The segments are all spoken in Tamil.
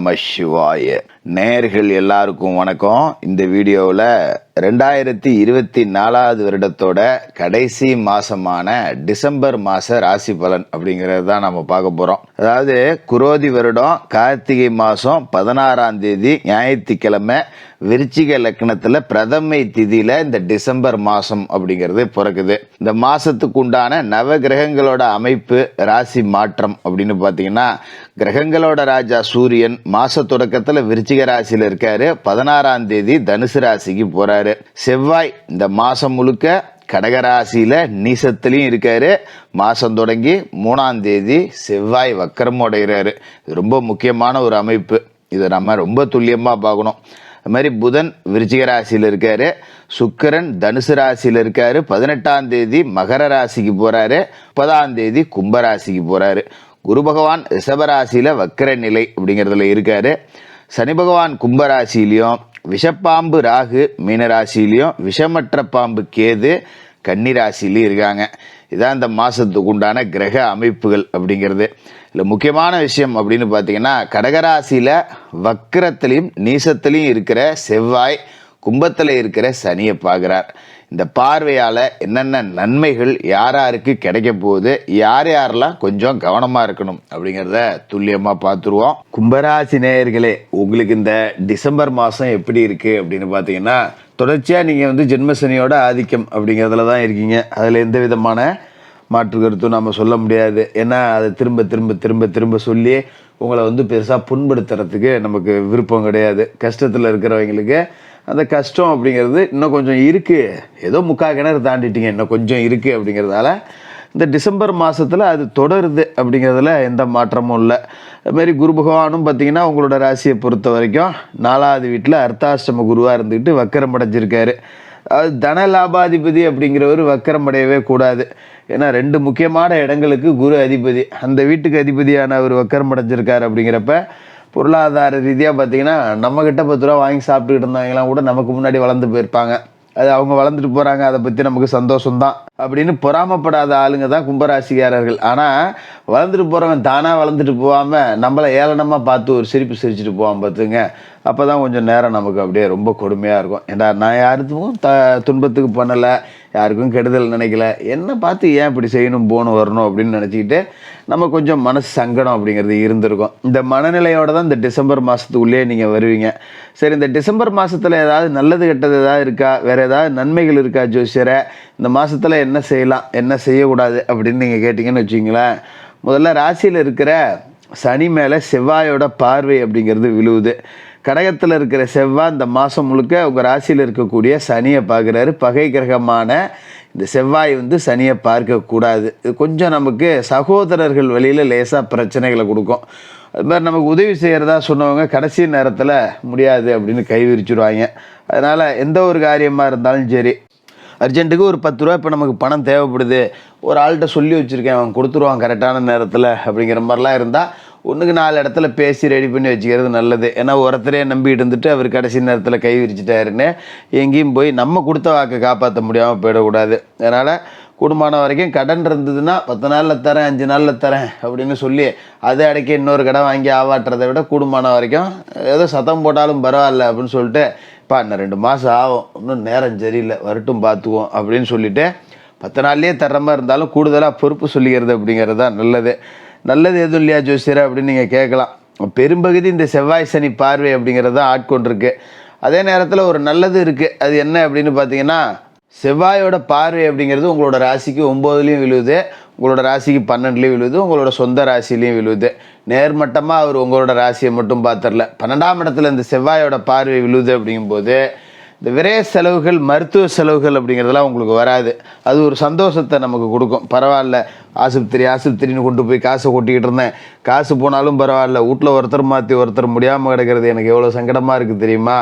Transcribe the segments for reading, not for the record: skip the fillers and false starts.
நம சிவாய. நேயர்கள் எல்லாருக்கும் வணக்கம். இந்த வீடியோவில் 2024 வருடத்தோட கடைசி மாசமான டிசம்பர் மாச ராசி பலன் அப்படிங்கிறது தான் நம்ம பார்க்க போறோம். அதாவது குரோதி வருடம் கார்த்திகை மாசம் 16ஆம் தேதி ஞாயிற்றுக்கிழமை விருச்சிக லக்னத்துல பிரதமை திதியில இந்த டிசம்பர் மாசம் அப்படிங்கிறது பிறக்குது. இந்த மாசத்துக்கு உண்டான நவ கிரகங்களோட அமைப்பு ராசி மாற்றம் அப்படின்னு பாத்தீங்கன்னா, கிரகங்களோட ராஜா சூரியன் மாச தொடக்கத்துல விருச்சிக ராசியில இருக்காரு. 16ஆம் தேதி தனுசு ராசிக்கு போறாரு. செவ்வாய் இந்த மாசம் முழுக்க கடகராசியில நீசத்திலையும் இருக்காரு. மாசம் தொடங்கி 3ஆம் தேதி செவ்வாய் வக்கரம் அடைகிறாரு. இது ரொம்ப முக்கியமான ஒரு அமைப்பு. இதை நம்ம ரொம்ப துல்லியமா பார்க்கணும். அது மாதிரி புதன் விருச்சிக ராசியில் இருக்காரு. சுக்கிரன் தனுசு ராசியில் இருக்காரு. 18ஆம் தேதி மகர ராசிக்கு போறாரு. 30ஆம் தேதி கும்பராசிக்கு போறாரு. குரு பகவான் ரிஷபராசியில வக்கர நிலை அப்படிங்கிறதுல இருக்காரு. சனி பகவான் கும்பராசியிலையும், விஷப்பாம்பு ராகு மீனராசியிலையும், விஷமற்ற பாம்பு கேது கன்னிராசிலையும் இருக்காங்க. இதான் இந்த மாசத்துக்கு உண்டான கிரக அமைப்புகள் அப்படிங்கிறது. இல்லை முக்கியமான விஷயம் அப்படின்னு பார்த்தீங்கன்னா, கடகராசியில வக்கரத்திலையும் நீசத்திலையும் இருக்கிற செவ்வாய் கும்பத்தில் இருக்கிற சனியை பார்க்குறார். இந்த பார்வையால என்னென்ன நன்மைகள் யாருக்கு கிடைக்க போகுது, யாரெல்லாம் கொஞ்சம் கவனமா இருக்கணும் அப்படிங்கிறத துல்லியமா பார்த்துருவோம். கும்பராசி நேயர்களே, உங்களுக்கு இந்த டிசம்பர் மாசம் எப்படி இருக்கு அப்படின்னு பார்த்தீங்கன்னா, தொடர்ச்சியா நீங்க ஜென்மசனியோட ஆதிக்கம் அப்படிங்கிறதுல தான் இருக்கீங்க. அதுல எந்த விதமான மாற்று கருத்தும் நம்ம சொல்ல முடியாது. ஏன்னா அதை திரும்ப திரும்ப திரும்ப திரும்ப சொல்லி உங்களை பெருசாக புண்படுத்துறதுக்கு நமக்கு விருப்பம் கிடையாது. கஷ்டத்தில் இருக்கிறவங்களுக்கு அந்த கஷ்டம் அப்படிங்கிறது இன்னும் கொஞ்சம் இருக்குது, ஏதோ முக்கால் கிணறு தாண்டிட்டீங்க, இன்னும் கொஞ்சம் இருக்குது அப்படிங்கிறதால இந்த டிசம்பர் மாதத்தில் அது தொடருது அப்படிங்கிறதுல எந்த மாற்றமும் இல்லை. அதுமாரி குரு பகவானும் பார்த்தீங்கன்னா உங்களோட ராசியை பொறுத்த வரைக்கும் 4ஆவது வீட்டில் அர்த்தாஷ்டம குருவாக இருந்துக்கிட்டு வக்கரம் அடைஞ்சிருக்காரு. அது தன லாபாதிபதி அப்படிங்கிறவர் வக்கரம் அடையவே கூடாது. ஏன்னா 2 முக்கியமான இடங்களுக்கு குரு அதிபதி, அந்த வீட்டுக்கு அதிபதியான அவர் வக்கரம் அடைஞ்சிருக்காரு. அப்படிங்கிறப்ப பொருளாதார ரீதியாக பார்த்தீங்கன்னா, நம்மக்கிட்ட 10 ரூபா வாங்கி சாப்பிட்டுக்கிட்டு இருந்தாங்களாம் கூட நமக்கு முன்னாடி வளர்ந்து போயிருப்பாங்க. அது அவங்க வளர்ந்துட்டு போகிறாங்க, அதை பற்றி நமக்கு சந்தோஷம்தான் அப்படின்னு பொறாமப்படாத ஆளுங்க தான் கும்பராசிக்காரர்கள். ஆனால் வளர்ந்துட்டு போகிறவன் தானாக வளர்ந்துட்டு போகாமல் நம்மளை ஏளனமாக பார்த்து ஒரு சிரிப்பு சிரிச்சுட்டு போவான் பார்த்துங்க. அப்போ தான் கொஞ்சம் நேரம் நமக்கு அப்படியே ரொம்ப கொடுமையாக இருக்கும். ஏன்னா நான் யாருக்கும் துன்பத்துக்கு பண்ணலை, யாருக்கும் கெடுதல் நினைக்கல, என்ன பார்த்து ஏன் இப்படி செய்யணும் போகணும் வரணும் அப்படின்னு நினச்சிக்கிட்டு நம்ம கொஞ்சம் மனசு சங்கடம் அப்படிங்கிறது இருந்திருக்கும். இந்த மனநிலையோடு தான் இந்த டிசம்பர் மாதத்துக்குள்ளே நீங்கள் வருவீங்க. சரி, இந்த டிசம்பர் மாதத்தில் ஏதாவது நல்லது கெட்டது ஏதாவது இருக்கா, வேறு ஏதாவது நன்மைகள் இருக்கா ஜோசியரை, இந்த மாதத்தில் என்ன செய்யலாம் என்ன செய்யக்கூடாது அப்படின்னு நீங்கள் கேட்டிங்கன்னு வச்சிங்களேன். முதல்ல ராசியில் இருக்கிற சனி மேலே செவ்வாயோட பார்வை அப்படிங்கிறது விழுவுது. கடகத்தில் இருக்கிற செவ்வாய் இந்த மாதம் முழுக்க உங்கள் ராசியில் இருக்கக்கூடிய சனியை பார்க்குறாரு. பகை கிரகமான இந்த செவ்வாய் சனியை பார்க்கக்கூடாது. இது கொஞ்சம் நமக்கு சகோதரர்கள் வழியில் லேசாக பிரச்சனைகளை கொடுக்கும். அது மாதிரி நமக்கு உதவி செய்கிறதா சொன்னவங்க கடைசி நேரத்தில் முடியாது அப்படின்னு கை விரிச்சுடுவாங்க. அதனால் எந்த ஒரு காரியமாக இருந்தாலும் சரி, அர்ஜென்ட்டுக்கு ஒரு 10 ரூபா இப்போ நமக்கு பணம் தேவைப்படுது, ஒரு ஆள்கிட்ட சொல்லி வச்சுருக்கேன், அவன் கொடுத்துருவான் கரெக்டான நேரத்தில் அப்படிங்கிற மாதிரிலாம் இருந்தால் 1க்கு 4 இடத்துல பேசி ரெடி பண்ணி வச்சுக்கிறது நல்லது. ஏன்னா ஒருத்தரே நம்பிட்டு இருந்துட்டு அவர் கடைசி நேரத்தில் கை விரிச்சிட்டாருன்னு எங்கேயும் போய் நம்ம கொடுத்த வாக்கை காப்பாற்ற முடியாமல் போயிடக்கூடாது. அதனால் கூடுமான வரைக்கும் கடன் இருந்ததுன்னா 10 நாளில் தரேன், 5 நாளில் தரேன் அப்படின்னு சொல்லி அதை அடைக்க இன்னொரு கடன் வாங்கி ஆவாட்டுறதை விட கூடுமான வரைக்கும் ஏதோ சத்தம் போட்டாலும் பரவாயில்ல அப்படின்னு சொல்லிட்டு, இன்னும் 2 மாதம் ஆகும், இன்னும் நேரம் சரியில்லை, வரட்டும் பார்த்துக்குவோம் அப்படின்னு சொல்லிட்டு 10 நாள்லேயே தர்ற மாதிரி இருந்தாலும் கூடுதலாக பொறுப்பு சொல்லிக்கிறது அப்படிங்கிறது தான் நல்லது. நல்லது எதுவும் இல்லையா ஜோசியர் அப்படின்னு நீங்கள் கேட்கலாம். பெரும்பகுதி இந்த செவ்வாய் சனி பார்வை அப்படிங்கிறது தான் ஆட்கொண்டிருக்கு. அதே நேரத்தில் ஒரு நல்லது இருக்குது. அது என்ன அப்படின்னு பார்த்தீங்கன்னா, செவ்வாயோட பார்வை அப்படிங்கிறது உங்களோட ராசிக்கு 9லையும் விழுவுது, உங்களோட ராசிக்கு 12லையும் விழுவுது, உங்களோட சொந்த ராசிலையும் விழுவுது. நேர்மட்டமாக அவர் உங்களோட ராசியை மட்டும் பார்த்துடல, 12ஆம் இடத்துல இந்த செவ்வாயோட பார்வை விழுவுது. அப்படிங்கும்போது இந்த விரைய செலவுகள், மருத்துவ செலவுகள் அப்படிங்கிறதெல்லாம் உங்களுக்கு வராது. அது ஒரு சந்தோஷத்தை நமக்கு கொடுக்கும். பரவாயில்ல, ஆஸ்பத்திரின்னு கொண்டு போய் காசை கொட்டிக்கிட்டு இருந்தேன், காசு போனாலும் பரவாயில்ல, வீட்டில் ஒருத்தர் மாற்றி ஒருத்தர் முடியாமல் கிடக்கிறது எனக்கு எவ்வளோ சங்கடமாக இருக்குது தெரியுமா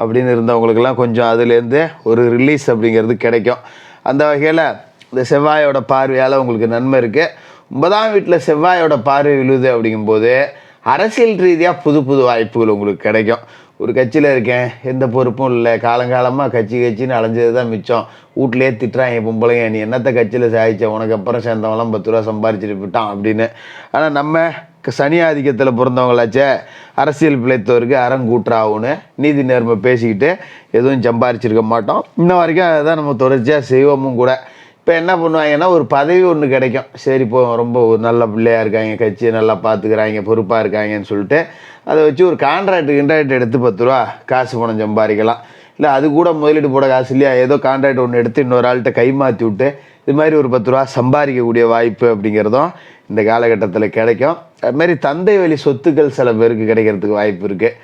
அப்படின்னு இருந்தவங்களுக்கெல்லாம் கொஞ்சம் அதுலேருந்து ஒரு ரிலீஸ் அப்படிங்கிறது கிடைக்கும். அந்த வகையில் இந்த செவ்வாயோட பார்வையால் உங்களுக்கு நன்மை இருக்குது. 9ஆம் வீட்டில் செவ்வாயோட பார்வை விழுது அப்படிங்கும்போது அரசியல் ரீதியாக புது புது வாய்ப்புகள் உங்களுக்கு கிடைக்கும். ஒரு கட்சியில் இருக்கேன், எந்த பொறுப்பும் இல்லை, காலங்காலமாக கட்சின்னு அலைஞ்சது தான் மிச்சம், வீட்லேயே திட்டுறாங்க பொம்பளைங்க, நீ என்னத்த கட்சியில் சாதிச்ச, உனக்கு அப்புறம் சேர்ந்தவங்களாம் 10 ரூபா சம்பாரிச்சுட்டு விட்டான் அப்படின்னு. ஆனால் நம்ம சனி ஆதிக்கத்தில் பிறந்தவங்களாச்சே, அரசியல் பிழைத்தவருக்கு அறங்கூற்றாகும்னு நீதி நேர்மை பேசிக்கிட்டு எதுவும் சம்பாரிச்சிருக்க மாட்டோம். இன்ன வரைக்கும் அதுதான் நம்ம தொடர்ச்சியாக செய்வோமும் கூட. இப்போ என்ன பண்ணுவாங்கன்னா, ஒரு பதவி ஒன்று கிடைக்கும். சரி இப்போ ரொம்ப ஒரு நல்ல பிள்ளையாக இருக்காங்க, கட்சியை நல்லா பார்த்துக்கிறாங்க, பொறுப்பாக இருக்காங்கன்னு சொல்லிட்டு அதை வச்சு ஒரு கான்ட்ராக்ட் எடுத்து 10 ரூபா காசு பணம் சம்பாதிக்கலாம். இல்லை அது கூட முதலீடு போட காசு இல்லையா, ஏதோ கான்ட்ராக்ட் ஒன்று எடுத்து இன்னொரு ஆள்கிட்ட கைமாற்றி விட்டு இது மாதிரி ஒரு 10 ரூபா சம்பாதிக்கக்கூடிய வாய்ப்பு அப்படிங்கிறதும் இந்த காலகட்டத்தில் கிடைக்கும். அதுமாரி தந்தை வழி சொத்துக்கள் சில பேருக்கு கிடைக்கிறதுக்கு வாய்ப்பு இருக்குது.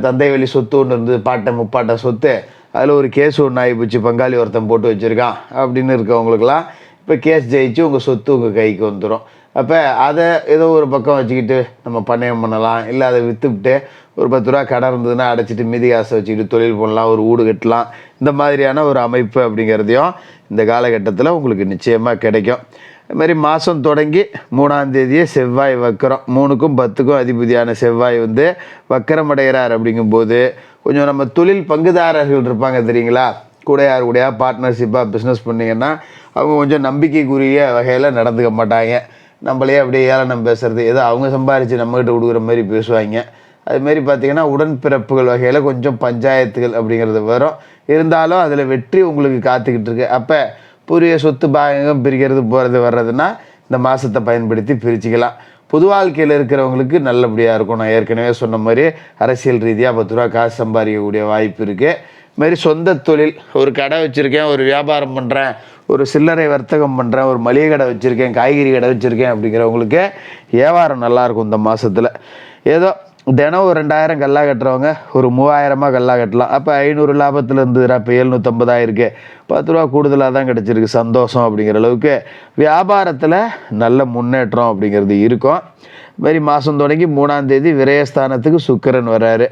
தந்தை வழி சொத்து ஒன்று இருந்து பாட்டை முப்பாட்டை சொத்து, அதில் ஒரு கேஸ் ஒன்று ஆகி போச்சு, பங்காளி ஒருத்தன் போட்டு வச்சுருக்கான் அப்படின்னு இருக்கவங்களுக்கெல்லாம் இப்போ கேஸ் ஜெயிச்சு உங்கள் சொத்து உங்கள் கைக்கு வந்துடும். அப்போ அதை ஏதோ ஒரு பக்கம் வச்சுக்கிட்டு நம்ம பண்ணையம் பண்ணலாம், இல்லை அதை விற்றுவிட்டு ஒரு 10 ரூபா கடை இருந்ததுன்னா அடைச்சிட்டு மீதி காசை வச்சுக்கிட்டு தொழில் பண்ணலாம், ஒரு வீடு கட்டலாம். இந்த மாதிரியான ஒரு அமைப்பு அப்படிங்கிறதையும் இந்த காலகட்டத்தில் உங்களுக்கு நிச்சயமாக கிடைக்கும். அதுமாதிரி மாதம் தொடங்கி 3ஆம் தேதியே செவ்வாய் வக்கரம், 3க்கும் 10க்கும் அதிபதியான செவ்வாய் வந்து வக்கரம் அடைகிறார். அப்படிங்கும்போது கொஞ்சம் நம்ம தொழில் பங்குதாரர்கள் இருப்பாங்க தெரியுங்களா, கூட யார் கூடயா பார்ட்னர்ஷிப்பாக பிஸ்னஸ் பண்ணிங்கன்னா அவங்க கொஞ்சம் நம்பிக்கைக்குரிய வகையில் நடந்துக்க மாட்டாங்க. நம்மளே அப்படியே ஏளனம் பேசுகிறது, ஏதோ அவங்க சம்பாரித்து நம்மகிட்ட கொடுக்குற மாதிரி பேசுவாங்க. அதுமாரி பார்த்திங்கன்னா உடன்பிறப்புகள் வகையில் கொஞ்சம் பஞ்சாயத்துகள் அப்படிங்கிறது வரும். இருந்தாலும் அதில் வெற்றி உங்களுக்கு காத்துக்கிட்டு இருக்கு. அப்போ பூர்வீக சொத்து பாகங்கள் பிரிக்கிறது போகிறது வர்றதுன்னா இந்த மாதத்தை பயன்படுத்தி பிரிச்சுக்கலாம். பொது வாழ்க்கையில் இருக்கிறவங்களுக்கு நல்லபடியாக இருக்கும். நான் ஏற்கனவே சொன்ன மாதிரி அரசியல் ரீதியாக 10 ரூபா காசு சம்பாதிக்கக்கூடிய வாய்ப்பு இருக்குது. இதுமாரி சொந்த தொழில், ஒரு கடை வச்சுருக்கேன், ஒரு வியாபாரம் பண்ணுறேன், ஒரு சில்லறை வர்த்தகம் பண்ணுறேன், ஒரு மளிகை கடை வச்சுருக்கேன், காய்கறி கடை வச்சுருக்கேன் அப்படிங்கிறவங்களுக்கு வியாபாரம் நல்லாயிருக்கும் இந்த மாதத்தில். ஏதோ தினம் ஒரு 2000 கல்லா கட்டுறவங்க ஒரு 3000 கல்லா கட்டலாம். அப்போ 500 லாபத்தில் இருந்ததுடா, இப்போ 750 ஆயிருக்கு, 10 ரூபா கூடுதலாக தான் கிடச்சிருக்கு, சந்தோஷம் அப்படிங்கிற அளவுக்கு வியாபாரத்தில் நல்ல முன்னேற்றம் அப்படிங்கிறது இருக்கும். இதுமாரி மாதம் தொடங்கி 3ஆம் தேதி விரயஸ்தானத்துக்கு சுக்கிரன் வர்றாரு.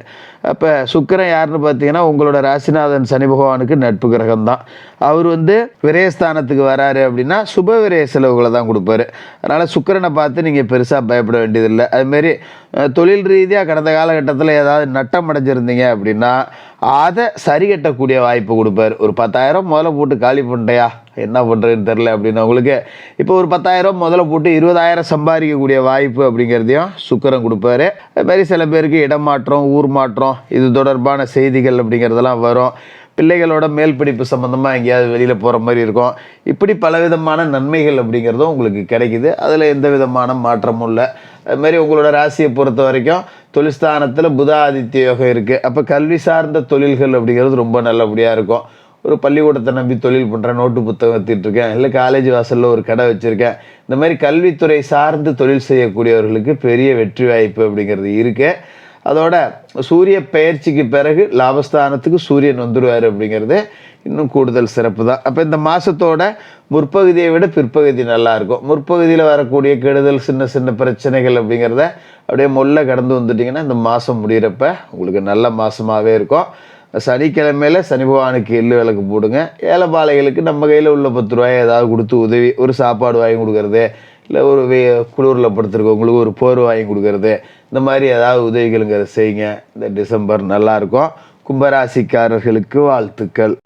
அப்போ சுக்கிரன் யாருன்னு பார்த்தீங்கன்னா உங்களோட ராசிநாதன் சனி பகவானுக்கு நட்பு கிரகம் தான். அவர் வந்து விரயஸ்தானத்துக்கு வராரு அப்படின்னா சுப விரய செலவுகளை தான் கொடுப்பாரு. அதனால் சுக்கிரனை பார்த்து நீங்கள் பெருசாக பயப்பட வேண்டியதில்லை. அதுமாரி தொழில் ரீதியாக கடந்த காலகட்டத்தில் ஏதாவது நட்டம் அடைஞ்சிருந்தீங்க அப்படின்னா அதை சரி கட்டக்கூடிய வாய்ப்பு கொடுப்பாரு. ஒரு 10,000 முதல்ல போட்டு காலி பண்ணிட்டையா, என்ன பண்ணுறதுன்னு தெரில அப்படின்னு உங்களுக்கு இப்போ ஒரு 10,000 முதல்ல போட்டு 20,000 சம்பாதிக்கக்கூடிய வாய்ப்பு அப்படிங்கிறதையும் சுக்கிரன் கொடுப்பாரு. அதுமாதிரி சில பேருக்கு இடமாற்றம், ஊர் மாற்றம், இது தொடர்பான செய்திகள் அப்படிங்கிறதெல்லாம் வரும். பிள்ளைகளோட மேல் படிப்பு சம்மந்தமாக எங்கேயாவது வெளியில் போகிற மாதிரி இருக்கும். இப்படி பலவிதமான நன்மைகள் அப்படிங்கிறதும் உங்களுக்கு கிடைக்குது. அதில் எந்த விதமான மாற்றமும் இல்லை. அதுமாதிரி உங்களோட ராசியை பொறுத்த வரைக்கும் தொழில்ஸ்தானத்தில் புத ஆதித்ய யோகம் இருக்குது. அப்போ கல்வி சார்ந்த தொழில்கள் அப்படிங்கிறது ரொம்ப நல்லபடியாக இருக்கும். ஒரு பள்ளிக்கூடத்தை நம்பி தொழில் பண்ணுறேன், நோட்டு புத்தகம் வச்சுட்ருக்கேன், இல்லை காலேஜ் வாசலில் ஒரு கடை வச்சுருக்கேன், இந்த மாதிரி கல்வித்துறை சார்ந்து தொழில் செய்யக்கூடியவர்களுக்கு பெரிய வெற்றி வாய்ப்பு அப்படிங்கிறது இருக்குது. அதோட சூரிய பெயர்ச்சிக்கு பிறகு லாபஸ்தானத்துக்கு சூரியன் வந்துடுவார் அப்படிங்கிறது இன்னும் கூடுதல் சிறப்பு தான். அப்போ இந்த மாதத்தோட முற்பகுதியை விட பிற்பகுதி நல்லாயிருக்கும். முற்பகுதியில் வரக்கூடிய கெடுதல், சின்ன சின்ன பிரச்சனைகள் அப்படிங்கிறத அப்படியே மொல்ல கடந்து வந்துட்டிங்கன்னா இந்த மாதம் முடிகிறப்ப உங்களுக்கு நல்ல மாதமாகவே இருக்கும். சனிக்கிழமையில் சனி பகவானுக்கு எள்ளு விளக்கு போடுங்க. ஏழைப்பாளைகளுக்கு நம்ம கையில் உள்ள 10 ரூபாயை ஏதாவது கொடுத்து உதவி, ஒரு சாப்பாடு வாங்கி கொடுக்கறது, இல்லை ஒரு குளிரில் படுத்துருக்கவங்களுக்கு ஒரு போர்வை வாங்கி கொடுக்கறது, இந்த மாதிரி ஏதாவது உதவிகளுங்கிறத செய்யுங்க. இந்த டிசம்பர் நல்லாயிருக்கும். கும்பராசிக்காரர்களுக்கு வாழ்த்துக்கள்.